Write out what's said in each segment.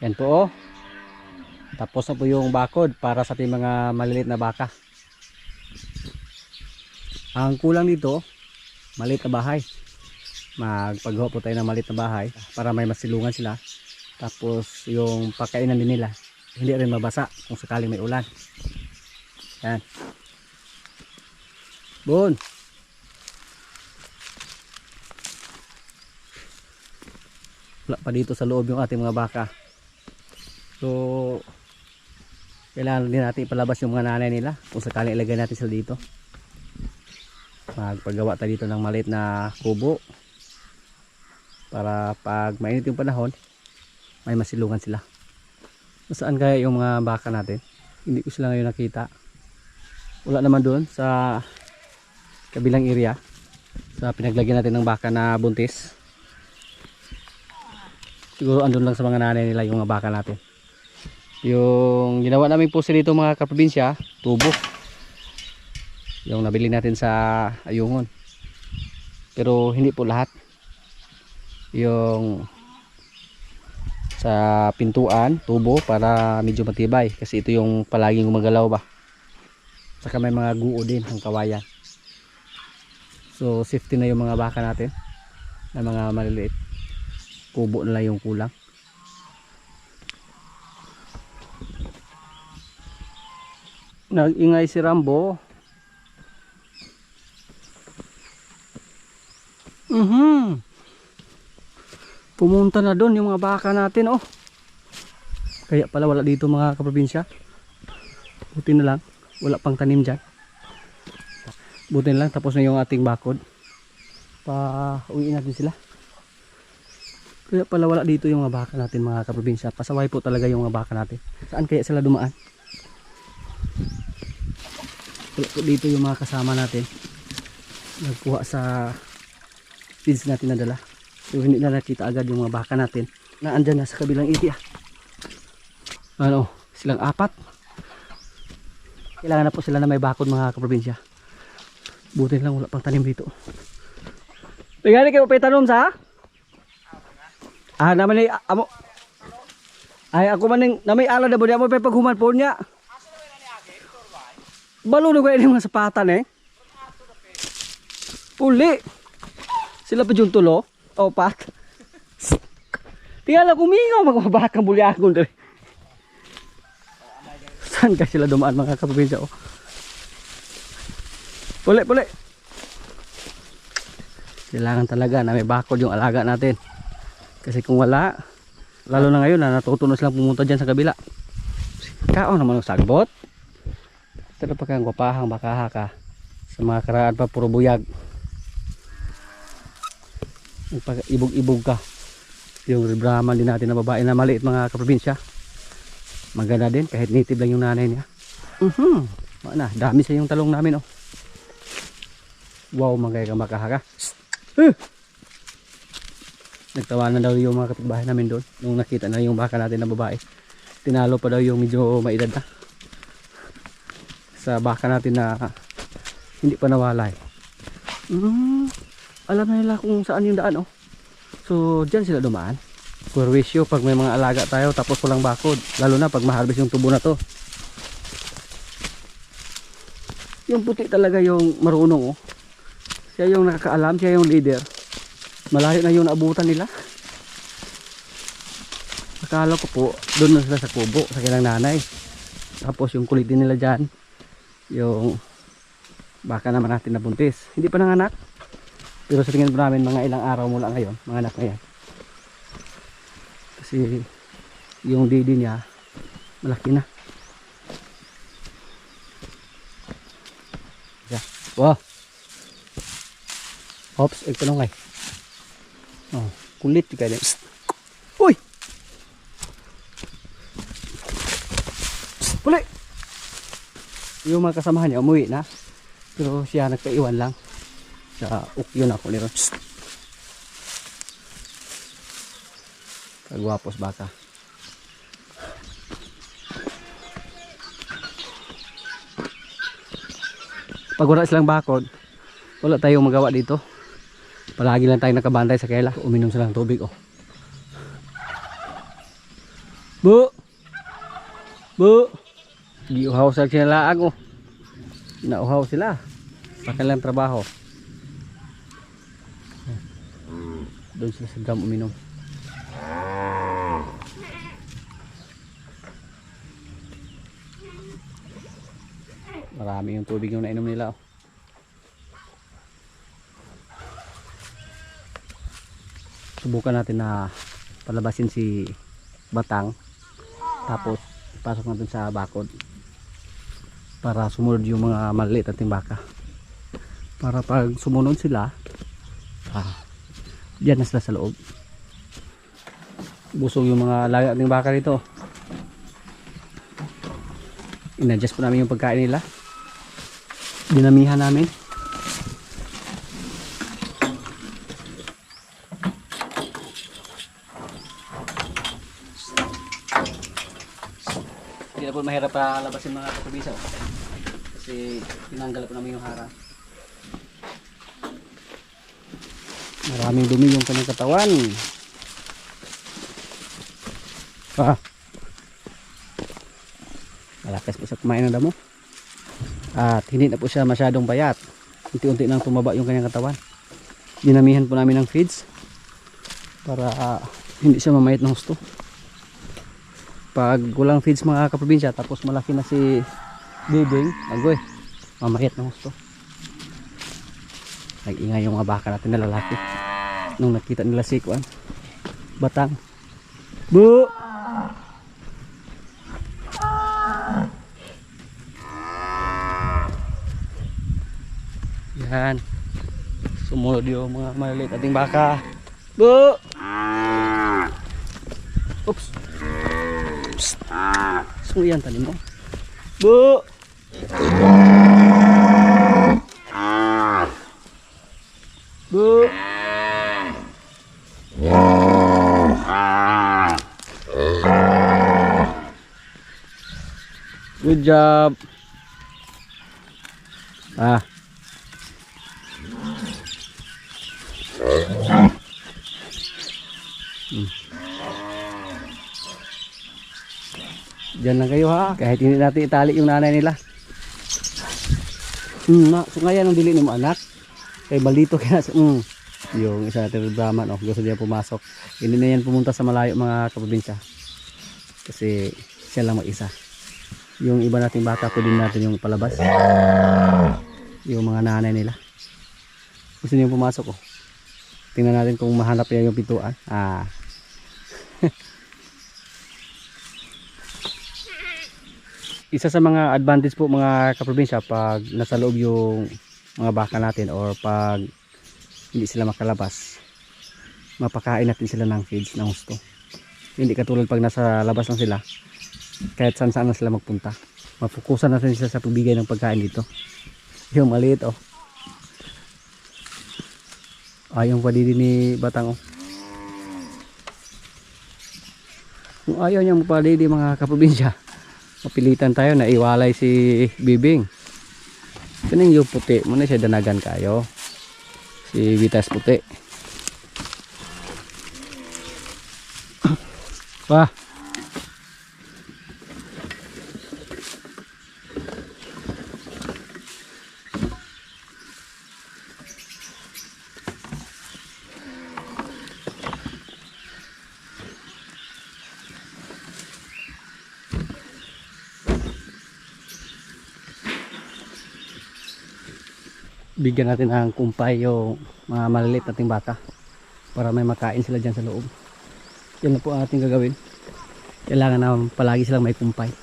Yan po oh. Tapos na po yung bakod para sa ating mga maliliit na baka. Ang kulang dito, maliit na bahay. Magpagawa po tayo ng maliit na bahay para may masilungan sila. Tapos yung pagkainan din nila hindi rin mabasa kung sakaling may ulan. Yan. Bon. Wala pa dito sa loob yung ating mga baka. So kailangan din natin ipalabas yung mga nanay nila kung sakaling ilagay natin sila dito. Magpagawa tayo dito ng maliit na kubo para pag mainit yung panahon may masilungan sila. Saan kaya yung mga baka natin? Hindi ko sila ngayon nakita. Wala naman doon sa kabilang area sa pinaglagyan natin ng baka na buntis. Siguro andun lang sa mga nanay nila yung mga baka natin. Yung ginawa namin po dito mga kaprobinsya, tubo. Yung nabili natin sa Ayungon. Pero hindi po lahat. Yung sa pintuan, tubo para medyo matibay. Kasi ito yung palaging gumagalaw ba. Saka may mga guo din ang kawayan. So safety na yung mga baka natin. Na mga maliliit. Kubo na lang yung kulang. Nag-ingay si Rambo. Pumunta na doon yung mga baka natin oh. Kaya pala wala dito mga kaprobinsya. Buti na lang wala pang tanim dyan. Buti na lang tapos na yung ating bakod. Pa-uwiin natin sila. Kaya pala wala dito yung mga baka natin mga kaprobinsya. Pasaway po talaga yung mga baka natin. Saan kaya sila dumaan? Wala po dito yung mga kasama natin. Nagkuha sa feeds natin na dala. So hindi na nakita agad yung mga baka natin na andyan na sa kabilang area. Ano, silang apat. Kailangan na po sila na may bakod mga kaprobinsya. Buti lang wala pang tanim dito. Tingnan kayo pa tanom sa? Naman ni amo. Ay ako man na may ala na mo pa paghuman po niya. Balo na ko ini mga sapatan eh. Puli. Sila pa yung tulo. Opat. Tingnan lang kumingaw mga bakang bulyagon dali. Saan ka sila dumaan mga kaprobinsya oh. Puli. Kailangan talaga na may bakod yung alaga natin. Kasi kung wala, lalo na ngayon na natuto na silang pumunta dyan sa kabila. Kaon naman ang sagbot. Pero pa kang gupahang bakaha ka. Sa mga karaan pa puro buyag. Ibog-ibog ka. Yung Brahman din natin na babae na maliit mga kaprobinsya. Maganda din kahit native lang yung nanay niya. Mana, dami sa yung talong namin oh. Wow, magaya ka makahaka. Nagtawanan daw yung mga kapitbahay namin doon nung nakita na yung baka natin na babae. Tinalo pa daw yung medyo maedad na sa baka natin na hindi pa nawalay. Alam na nila kung saan yung daan oh. So dyan sila dumaan. Purwisyo pag may mga alaga tayo tapos walang bakod, lalo na pag ma-harvest yung tubo na to. Yung puti talaga yung marunong oh. Siya yung nakakaalam, siya yung leader. Malayo na yung naabutan nila. Akala ko po doon na sila sa kubo sa kanilang nanay. Tapos yung kulit din nila dyan, yung baka naman natin na buntis, hindi pa nanganak. Pero sa tingin po namin mga ilang araw mula ngayon mga anak na yan. Kasi yung didi niya malaki na. Yeah. Wow. Hops, tanong ay. Oh, kulit ka din. Uy. Puli. Yung mga kasamahan niya umuwi na. Pero siya nagkaiwan lang. Sa ukyo na ako nito. Kagwapos baka. Pag wala silang bakod, wala tayong magawa dito. Palagi lang tayong nakabantay sa kaila. Uminom silang tubig oh. Bu! Bu! Giuhaw sa sila oh. Nauhaw sila. Sa kanilang trabaho. Doon sila sa drum uminom. Marami yung tubig yung nainom nila oh. Subukan natin na palabasin si Batang, tapos pasok natin sa bakod para sumunod yung mga maliit at baka, para pag sumunod sila diyan na sila sa loob. Busog yung mga laga ng baka dito. In-adjust po namin yung pagkain nila, dinamihan namin. Hindi na po mahirap pa labasin mga kapabisa kasi tinanggal po namin yung harang. Maraming dumi yung kanyang katawan. Malakas po siya kumain ng damo at hindi na po siya masyadong payat. Unti-unti nang tumaba yung kanyang katawan. Dinamihan po namin ng feeds para hindi siya mamayat ng husto. Pag walang feeds mga kaprobinsya tapos malaki na si Bibing, agoy, mamayat ng husto. Nag-ingay yung mga baka natin na lalaki nung nakita nila si Kuan Batang. Bu! Yan, sumunod yung mga maliliit ating baka. Bu! Oops. So yan tanim mo. Bu! Bu! Good job. Diyan lang kayo ha, kahit hindi natin itali yung nanay nila. So ngayon ang dili ni mo anak kay balito kaya yung isa natin Brahman gusto niya pumasok. Hindi na yan pumunta sa malayo mga kaprobinsya kasi siya lang mag-isa. Yung iba nating bata pwede natin yung palabas, yung mga nanay nila gusto niya pumasok tingnan natin kung mahanap niya yung pintuan. Isa sa mga advantage po mga kaprobinsya pag nasa loob yung mga baka natin or pag hindi sila makalabas, mapakain natin sila ng feeds ng gusto. Hindi katulad pag nasa labas lang sila, kahit saan saan na sila magpunta, mapukusan natin sila sa pagbigay ng pagkain dito. Yung maliit yung padidi ni Batang kung ayaw niya mapadidi mga kaprobinsya, mapilitan tayo na iwalay si Bibing. Kaning yung puti muna siya danagan kayo, si Vitas puti. Bigyan natin ng kumpay yung mga maliliit nating bata para may makain sila dyan sa loob. Yan na po ang ating gagawin. Kailangan na palagi silang may kumpay.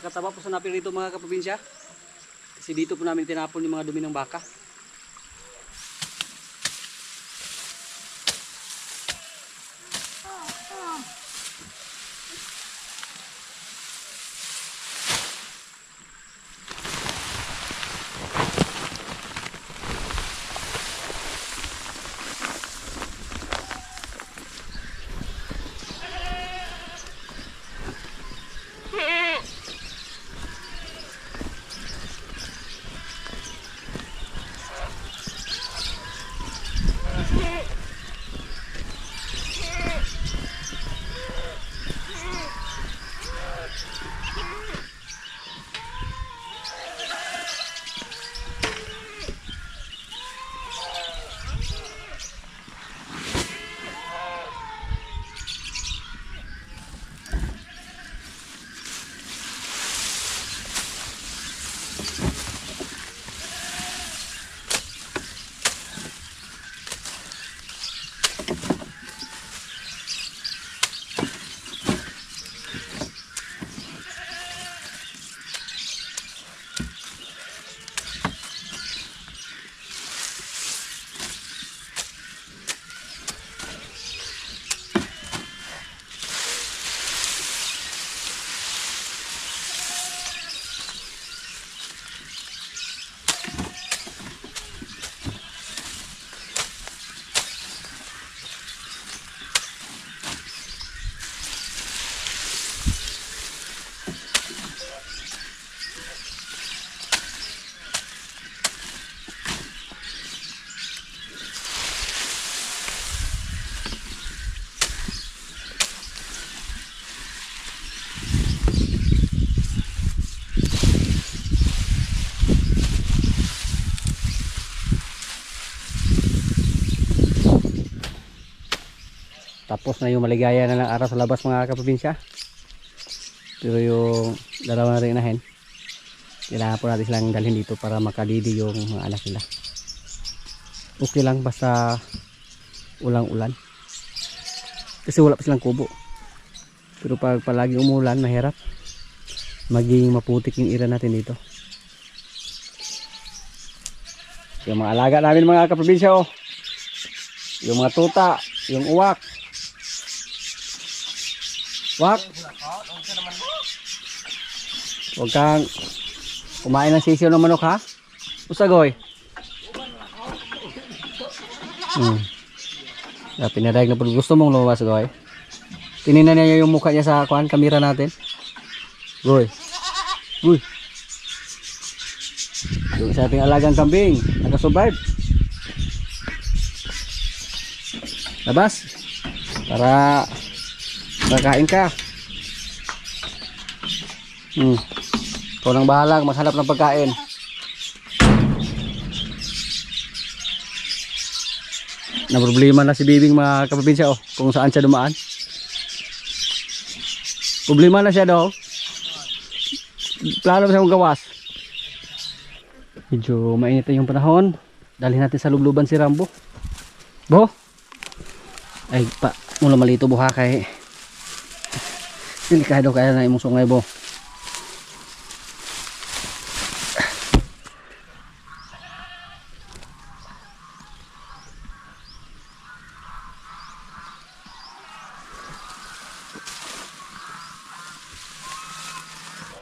Napakataba po sa napir dito mga kaprobinsya. Kasi dito po namin tinapon yung mga dumi ng baka. Tapos na yung maligaya na ng araw sa labas mga kaprobinsya. Pero yung dalawa na rin inahin, kailangan po natin silang dalhin dito para makadidi yung mga anak nila. Okay lang basta ulang-ulan. Kasi wala pa silang kubo. Pero pag palagi umulan, mahirap. Maging maputik yung ira natin dito. Yung mga alaga namin mga kaprobinsya, oh. Yung mga tuta, yung uwak. Wak. Huwag kang kumain ng sisiyo ng manok ha. Usagoy. Pinadayag na po. Gusto mong lumabas goy. Tininan niya yung mukha niya sa kamera natin. Goy. Uy. Yung sa ating alagang kambing. Nakasurvive. Labas. Para kakain ka. Ikaw nang bahala maghanap ng pagkain. Na problema na si Bibing mga kaprobinsya, oh, kung saan siya dumaan. Problema na siya daw. Plano siya kung gawas. Medyo mainit na yung panahon. Dalhin natin sa lubluban si Rambo. Bo. Ay pa, mula malito buha kay delikado kaya na imong sungay bo.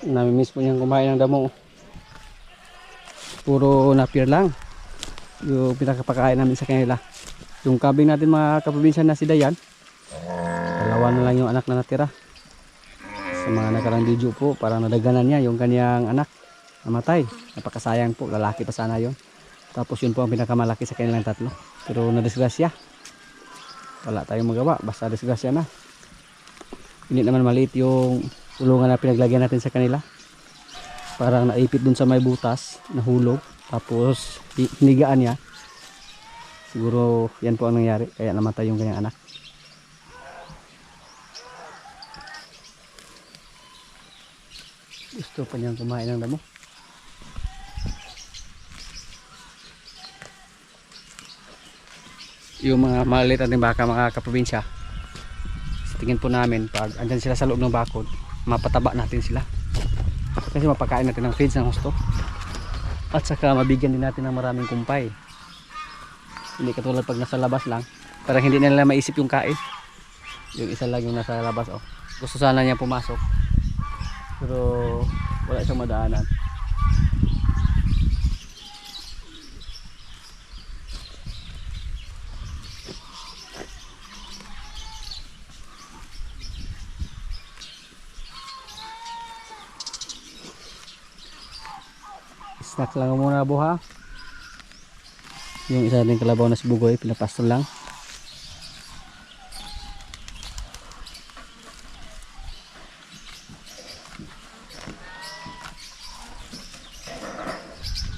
Namimiss po niyang kumain ng damo. Puro napir lang yung pinakapakain namin sa kanila. Yung kabing natin mga kaprobinsya na si Dayan, dalawa na lang yung anak na natira. Sa mga nakarang video po, parang nadaganan niya yung kanyang anak namatay. Napakasayang po, lalaki pa sana yon. Tapos yun po ang pinakamalaki sa kanilang tatlo. Pero nadisgrasya. Wala tayong magawa, basta disgrasya na. Hindi naman maliit yung tulungan na pinaglagyan natin sa kanila. Parang naipit dun sa may butas, nahulog. Tapos hinigaan niya. Siguro yan po ang nangyari, kaya namatay yung kanyang anak. Gusto pa niyang kumain ng damo. Yung mga maliit natin baka mga kaprobinsya, sa tingin po namin pag andyan sila sa loob ng bakod, mapataba natin sila Kasi mapakain natin ng feeds ng husto. At saka mabigyan din natin ng maraming kumpay. Hindi katulad pag nasa labas lang. Parang hindi nila maisip yung kain. Yung isa lang yung nasa labas. Oh. Gusto sana niya pumasok. Pero wala siyang madaanan. Snacks lang muna buha. Yung isa din kalabaw na si Bugoy, pinapasto lang.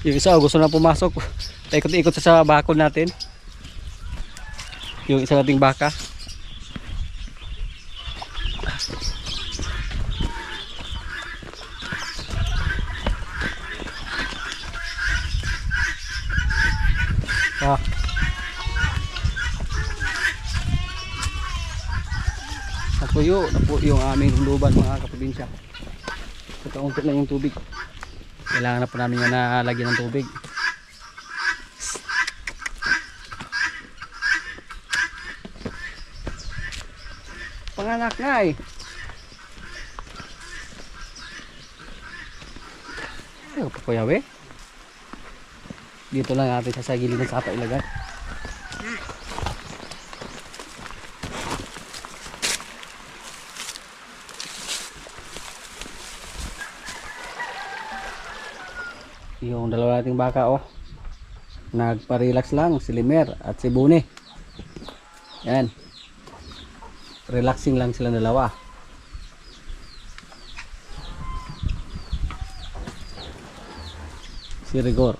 Yung isa gusto na pumasok. Ikot-ikot sa bakod natin. Yung isa nating baka. Ah. Napuyo yung aming luban mga kaprobinsya. Kaunti lang yung tubig. Kailangan na po namin yan na lagyan ng tubig. Panganak na eh. Ano pa kuya we? Dito lang natin sa gilid ng sapa ilagay. Yung dalawa nating baka oh. Nagpa-relax lang si Limer at si Bune. Yan. Relaxing lang sila dalawa. Si Rigor.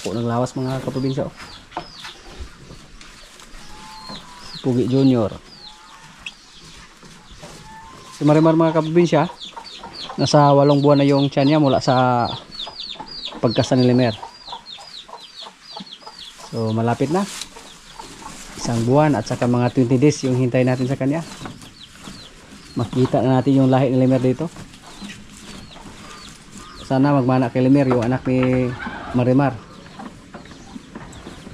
Ako ng lawas mga kaprobinsya oh. Si Pugi Junior. Si Marimar mga kaprobinsya, nasa 8 buwan na yung tiyan niya mula sa pagkasa ni Limer. So malapit na. 1 buwan at saka mga 20 days yung hintay natin sa kanya. Makita na natin yung lahi ni Limer dito. Sana magmana kay Limer yung anak ni Marimar.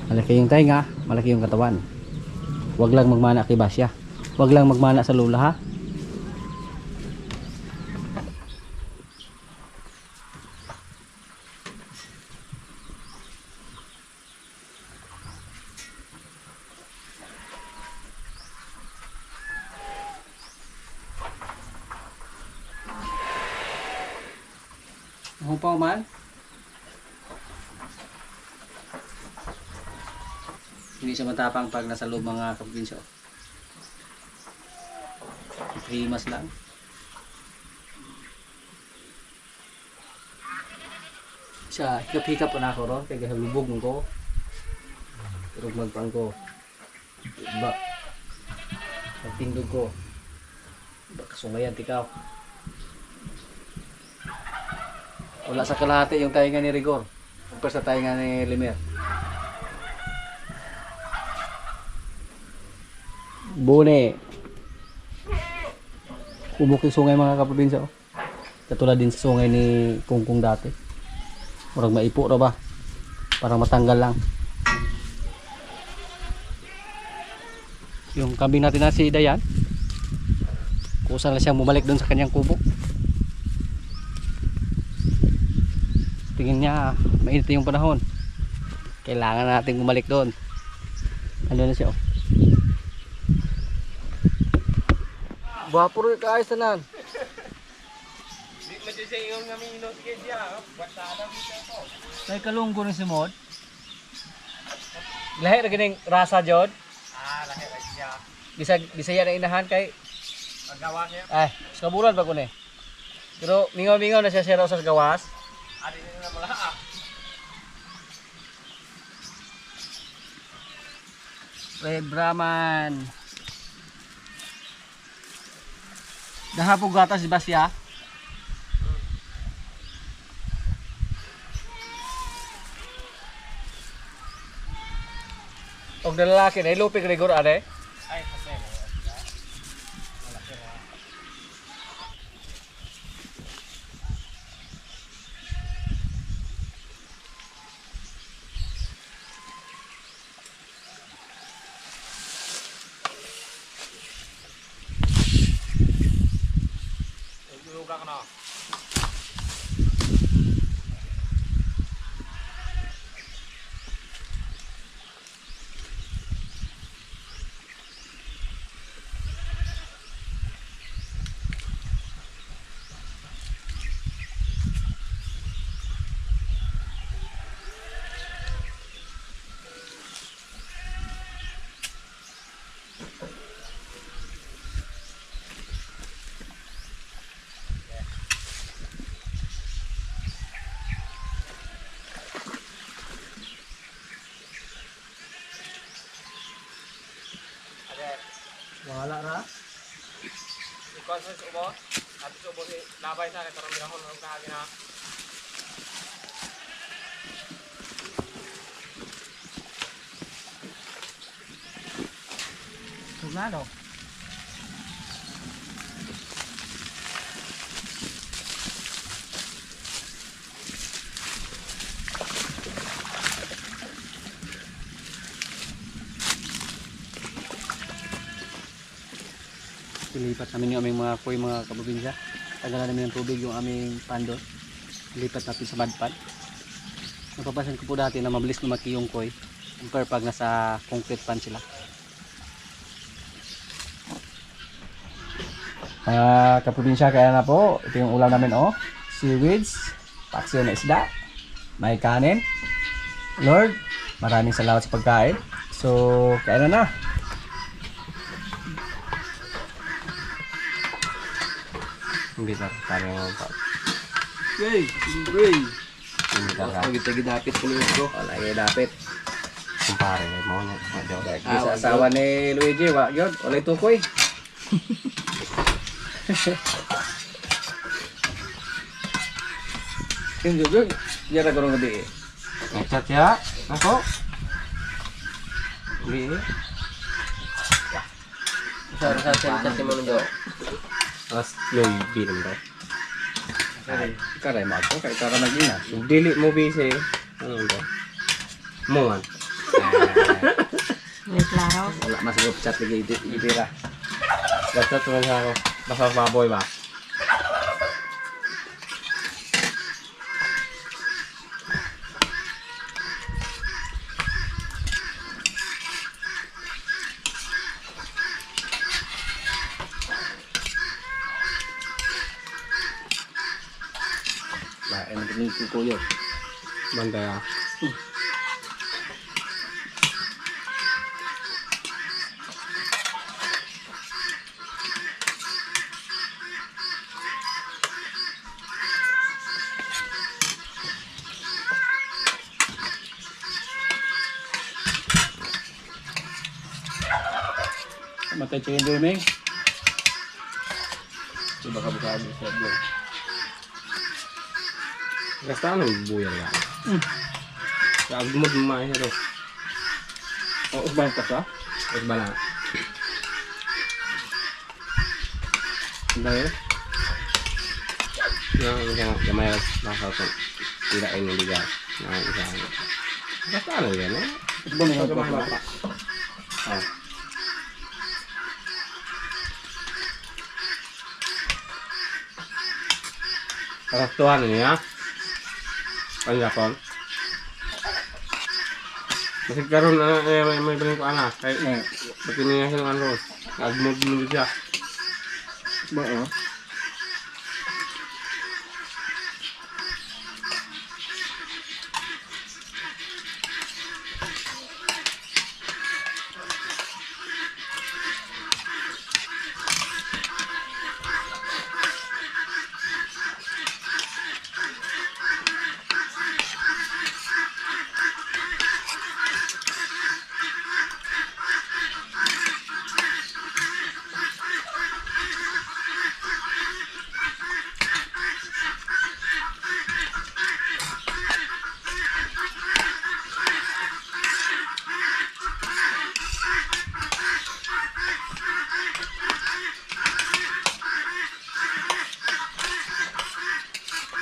Malaki yung tainga, malaki yung katawan. Huwag lang magmana kay Basya. Huwag lang magmana sa lula ha. Hupaw man. Hindi siya matapang pag nasa loob mga kaprobinsya. Himas lang. Siya, hikap-hikap po na ako ron. Kaya halubog mo ko. Pero magpang ko. Iba. Pagtindog ko. Iba kasungayan tikaw. Wala sa kalahati yung tainga ni Rigor. Kumpara sa tainga ni Limer. Bune. Kubok yung sungay mga kaprobinsya. Oh. Katulad din sa sungay ni Kungkung dati. Murag maipo na ba? Parang matanggal lang. Yung kambing natin na si Dayan. Kusa na siyang bumalik doon sa kanyang kubok. Tingin niya mainit yung panahon. Kailangan natin bumalik doon. Ano na siya oh. Vapor ka ayos tanan. Di mo siya yung ngamino sige siya. Basta na siya ko. Tay kalunggo ni si Mod. Lahi ra gining rasa jod. Lahi ra siya. Bisaya na inahan kay Magawa siya. ay, sa kaburan ba ko ni. Pero mingaw-mingaw na siya raw sa gawas. Ari na mula Red Brahman. Dahapog gatas si Basya. Og lalaki na ilupig rigor ade. ay kasi sa subo. At subo si labay sa karang mirahon ng kahagi na. Tugado. Ilipat namin yung aming mga koy mga kaprobinsya. Tagalan namin ng tubig yung aming pando. Ilipat natin sa badpad. Napapansin ko po dati na mabilis lumaki yung koy compare pag nasa concrete pan sila. Mga kaprobinsya, kaya na po ito yung ulam namin, oh, seaweeds, paksiw na isda, may kanin. Lord, maraming salamat sa pagkain. So kaya na. Hindi na parang Gray, gray. hindi ka Pag-itagi dapit ko yung bro. wala yung dapit. Kumpare mo niya. Sa asawa ni Luigi, wala yun. Wala tukoy. Yung jujur, dia ra gorong gede. Ngecat ya. Nako. Hindi. Sa chat mo nyo. As loy bilang daw. Karay mo ako, kay tara nagina. Dili mo bise. Ano ba? Muan. May klaro. Wala masugop chat lagi itira. Basta tuwan sa ako. Basta baboy ba? Lain ni kukuyo. Banda ya. Matay chicken dorming. Coba kabuka sa vlog. Gasta ano buya ya. Kag mo dumay hero. Oh, usbay ka sa? Ot bala. Dahil Yang gamay nasa sa tidak ini liga. Nah, isa. Gasta ano yan eh? usbay na Gamay ka. bata. Ah. Karaktuhan niya. Panjapon. Masig karon may balik ko anak. Kay pati niya sa ano. Agmog siya. Ba oh.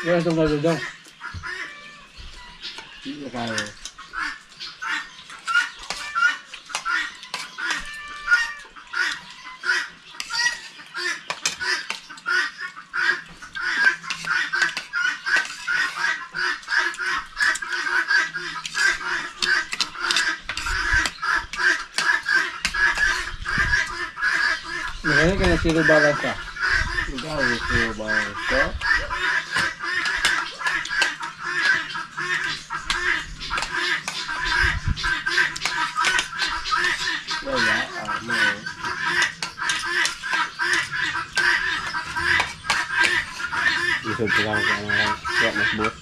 Yan itong nagdodong. Hindi kayo. Ngayon ka na zero balance ka. Ikaw, zero balance ka. Wala, mo. Isod ko lang kung ano kaya mas buot.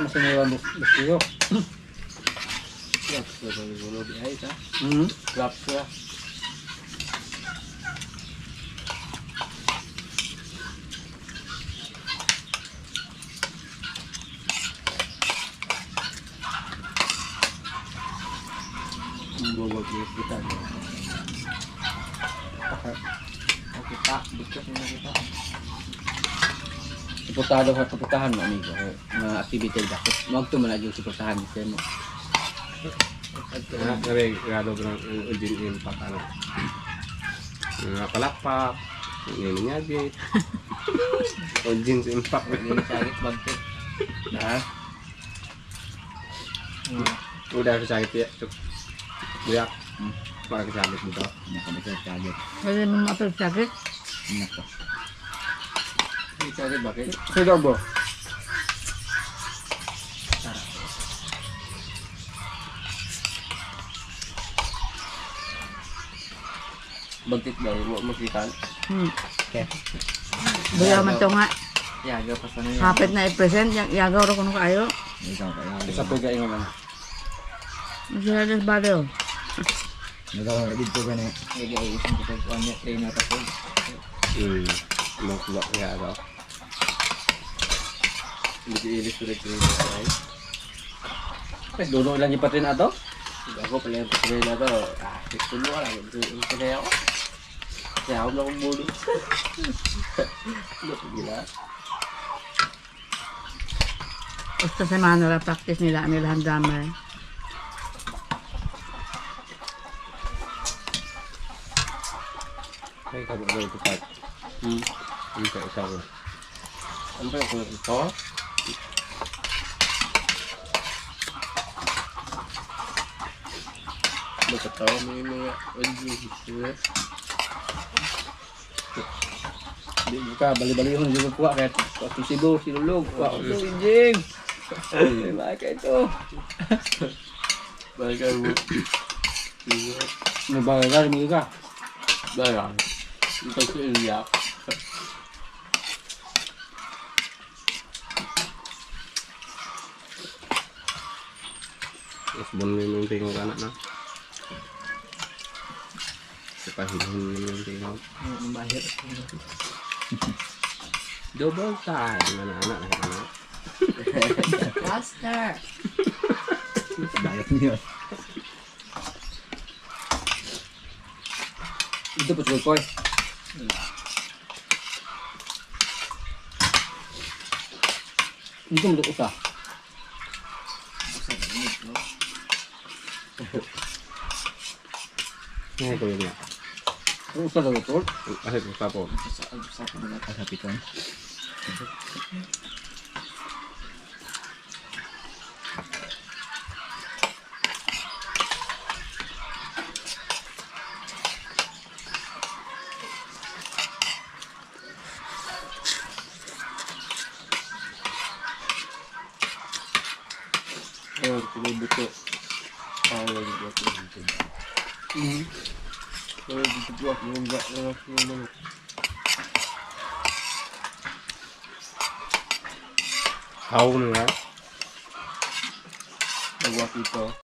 masih may bustiyo. Grab ko bang gulo di ay ta. Hmm. Grab ko. Bubog kita. Kita, dikit na kita. Suportado ka suportahan mo amigo mga activity dapat wag to man yung suportahan mo. Regalo ng ujin impact ano. Mga palakpak, ini nyagit. Ujin impact Ini sakit banget. nah. Udah sakit ya, cuk. Buyak. Pakai sakit gitu. Nakabasa kaget. Pwede mo mapagsakit. Nako. Sakit bakit? Sudah bro. Bagtit daw mo makitan. Okay. Bayaw man to nga. Ya, gaw pa sana yan. Kapit na i-present. Yagaw ro kuno kayo. Ikaw kaya. Isa po kayo nga. Masaya ba daw? Nagawa dito ka na. Kaya isang ko sa kanya trainer pa ko. Mau keluar ya daw. Hindi ilis ulit rin ay. Guys, dono lang yung patrin ato. Ako pala yung patuloy na to. Gusto mo lang. Gusto na ako. Kaya ako lang buli. Gila. Basta semana la practice nila ang drummer. Ay, kabog na ito pat. Hindi ka isa ko. Ano ba yung kulot ito? Magkatawa mo yung mga OG. Di ka bali-bali yung juga kuha kahit sido, sinulog. Kuha ko ito, Injing. Ay, maka ito. Balikan mo. May bagay ka, lumigay ka. Balikan. Ito si Ilya. Mas bunyi yung tingog anak na. Sepahihin yung tingog. Mahir. Double time anak-anak na. Faster! Bayad niyo. Ito po sa koy. Ito mo usa. Ngayon ko yun nga. Usa daw ito. Kasi kung tapo. Sa ko na kasapitan. Ayun, pinibot ko. Ayun, pinibot ko. Ayun, pinibot ko. Haw na nga. Nagwak ito.